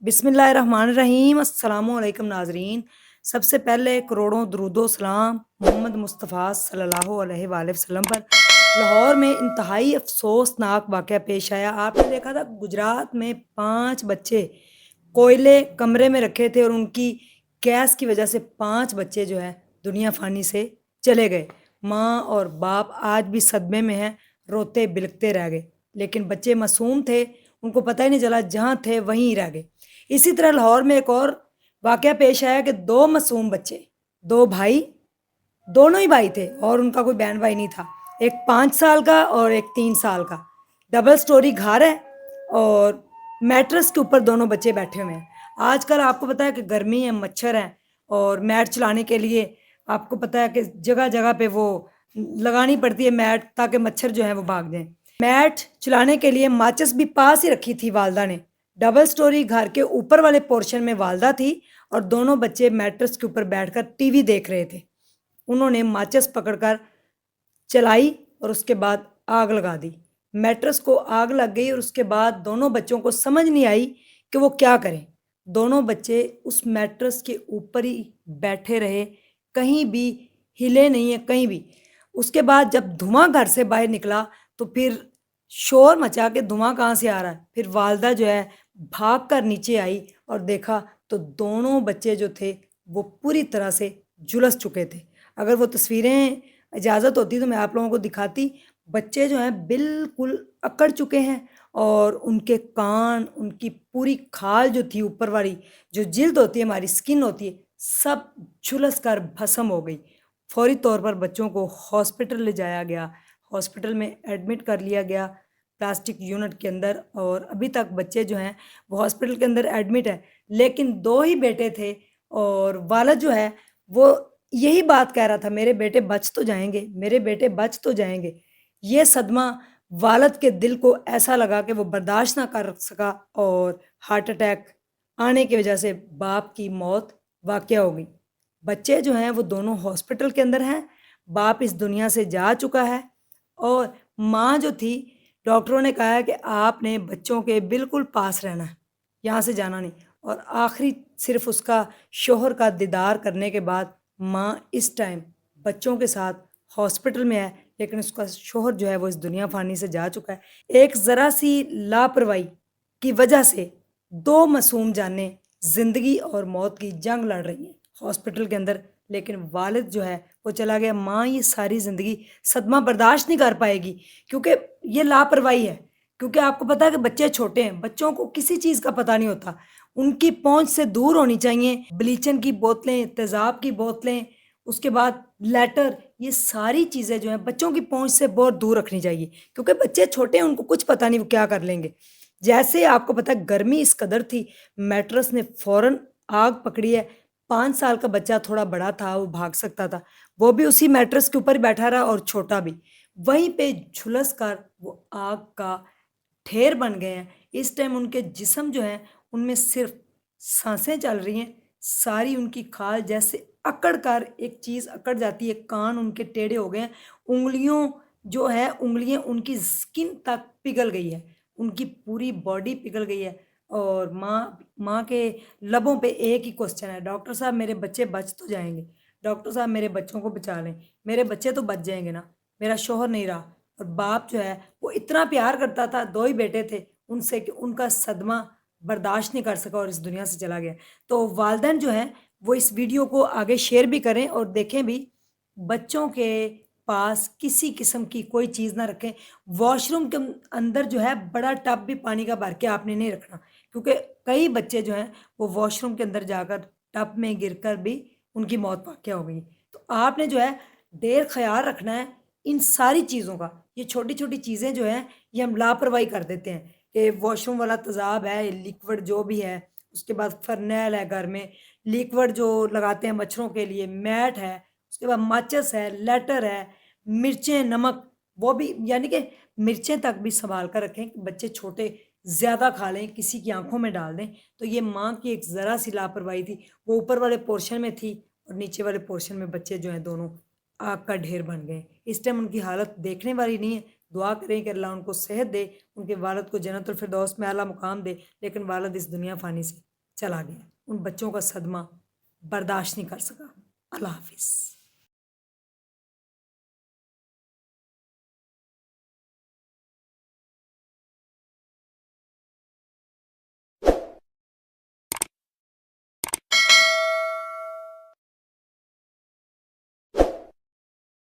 बिस्मिल्लाहिर्रहमानिर्रहीम अस्सलाम वालेकुम नाजरीन। सबसे पहले करोड़ों दरूदो सलाम मोहम्मद मुस्तफ़ा सल्लल्लाहु अलैहि वसल्लम पर। लाहौर में इंतहाई अफसोसनाक वाक़या पेश आया। आपने देखा था गुजरात में 5 बच्चे कोयले कमरे में रखे थे और उनकी गैस की वजह से 5 बच्चे जो है दुनिया फ़ानी से चले गए। माँ और बाप आज भी सदमे में हैं, रोते बिलखते रह गए। लेकिन बच्चे मासूम थे, उनको पता ही नहीं चला, जहाँ थे वहीं रह गए। इसी तरह लाहौर में एक और वाक़या पेश आया कि 2 मासूम बच्चे, 2 भाई, दोनों ही भाई थे और उनका कोई बहन भाई नहीं था। एक 5 साल का और एक 3 साल का। डबल स्टोरी घर है और मैट्रेस के ऊपर दोनों बच्चे बैठे हुए हैं। आजकल आपको पता है कि गर्मी है, मच्छर हैं और मैट चलाने के लिए आपको पता है कि जगह-जगह पे वो लगानी पड़ती है मैट, ताकि मच्छर जो है वो भाग जाएँ। मैट चलाने के लिए माचिस भी पास ही रखी थी वालदा ने। डबल स्टोरी घर के ऊपर वाले पोर्शन में वालदा थी और दोनों बच्चे मैट्रेस के ऊपर बैठकर टीवी देख रहे थे। उन्होंने माचिस पकड़कर चलाई और उसके बाद आग लगा दी। मैट्रेस को आग लग गई और उसके बाद दोनों बच्चों को समझ नहीं आई कि वो क्या करें। दोनों बच्चे उस मैट्रेस के ऊपर ही बैठे रहे, कहीं भी हिले नहीं है, कहीं भी। उसके बाद जब धुआँ घर से बाहर निकला तो फिर शोर मचा कि धुआँ कहाँ से आ रहा है। फिर वालदा जो है भाग कर नीचे आई और देखा तो दोनों बच्चे जो थे वो पूरी तरह से झुलस चुके थे। अगर वो तस्वीरें इजाज़त होती तो मैं आप लोगों को दिखाती। बच्चे जो हैं बिल्कुल अकड़ चुके हैं और उनके कान, उनकी पूरी खाल जो थी ऊपर वाली, जो जिल्द होती है, हमारी स्किन होती है, सब झुलस कर भस्म हो गई। फौरी तौर पर बच्चों को हॉस्पिटल ले जाया गया, हॉस्पिटल में एडमिट कर लिया गया प्लास्टिक यूनिट के अंदर और अभी तक बच्चे जो हैं वो हॉस्पिटल के अंदर एडमिट है। लेकिन 2 ही बेटे थे और वालिद जो है वो यही बात कह रहा था, मेरे बेटे बच तो जाएँगे, मेरे बेटे बच तो जाएँगे। ये सदमा वालिद के दिल को ऐसा लगा कि वो बर्दाश्त ना कर सका और हार्ट अटैक आने की वजह से बाप की मौत वाक़या हो गई। बच्चे जो हैं वो दोनों हॉस्पिटल के अंदर हैं, बाप इस दुनिया से जा चुका है और माँ जो थी, डॉक्टरों ने कहा है कि आपने बच्चों के बिल्कुल पास रहना है, यहाँ से जाना नहीं। और आखिरी सिर्फ़ उसका शौहर का दीदार करने के बाद माँ इस टाइम बच्चों के साथ हॉस्पिटल में है, लेकिन उसका शौहर जो है वो इस दुनिया फ़ानी से जा चुका है। एक ज़रा-सी लापरवाही की वजह से 2 मासूम जानें ज़िंदगी और मौत की जंग लड़ रही हैं हॉस्पिटल के अंदर। लेकिन वालिद जो है वो चला गया। माँ ये सारी ज़िंदगी सदमा बर्दाश्त नहीं कर पाएगी क्योंकि ये लापरवाही है। क्योंकि आपको पता है कि बच्चे छोटे हैं, बच्चों को किसी चीज़ का पता नहीं होता। उनकी पहुँच से दूर होनी चाहिए। ब्लीचन की बोतलें, तेज़ाब की बोतलें, उसके बाद लेटर, ये सारी चीज़ें जो हैं बच्चों की पहुँच से बहुत दूर रखनी चाहिए क्योंकि बच्चे छोटे हैं, उनको कुछ पता नहीं वो क्या कर लेंगे। जैसे आपको पता है गर्मी इस कदर थी, मैट्रेस ने फ़ौरन आग पकड़ी है। 5 साल का बच्चा थोड़ा बड़ा था, वो भाग सकता था, वो भी उसी मैट्रेस के ऊपर ही बैठा रहा और छोटा भी। वहीं पे झुलस कर वो आग का ढेर बन गए हैं। इस टाइम उनके जिस्म जो हैं, उनमें सिर्फ़ साँसें चल रही हैं, सारी उनकी खाल जैसे अकड़ कर एक चीज़ अकड़ जाती है, कान उनके टेढ़े हो गए हैं, उँगलियों जो है उँगलियाँ उनकी स्किन तक पिघल गई है, उनकी पूरी बॉडी पिघल गई है और माँ माँ के लबों पे एक ही क्वेश्चन है, डॉक्टर साहब मेरे बच्चे बच तो जाएँगे, डॉक्टर साहब मेरे बच्चों को बचा लें, मेरे बच्चे तो बच जाएँगे ना, मेरा शौहर नहीं रहा। और बाप जो है वो इतना प्यार करता था, 2 ही बेटे थे उनसे कि उनका सदमा बर्दाश्त नहीं कर सका और इस दुनिया से चला गया। तो वालिदैन जो हैं वो इस वीडियो को आगे शेयर भी करें और देखें भी। बच्चों के पास किसी किस्म की कोई चीज़ ना रखें। वॉशरूम के अंदर जो है बड़ा टब भी पानी का भर के आपने नहीं रखना क्योंकि कई बच्चे जो हैं वो वॉशरूम के अंदर जाकर टब में गिरकर भी उनकी मौत वाक़या हो गई। तो आपने जो है ढेर ख़्याल रखना है इन सारी चीज़ों का। ये छोटी-छोटी चीज़ें जो हैं ये हम लापरवाही कर देते हैं कि वॉशरूम वाला तेज़ाब है, लिक्विड जो भी है, उसके बाद फ़रनैल है घर में, लिक्विड जो लगाते हैं मच्छरों के लिए, मैट है, उसके बाद माचिस है, लाइटर है, मिर्चें, नमक, वो भी यानी कि मिर्चें तक भी सँभाल कर रखें कि बच्चे छोटे ज़्यादा खा लें, किसी की आँखों में डाल दें। तो ये माँ की एक ज़रा-सी लापरवाही थी, वो ऊपर वाले पोर्शन में थी और नीचे वाले पोर्शन में बच्चे जो हैं दोनों आग का ढेर बन गए। इस टाइम उनकी हालत देखने वाली नहीं है। दुआ करें कि अल्लाह उनको सेहत दे, उनके वालिद को जन्नतुल फ़िरदौस में आला मुकाम दे, लेकिन वालिद इस दुनिया फ़ानी से چلا گیا، ان بچوں کا صدمہ برداشت نہیں کر سکا۔ اللہ حافظ۔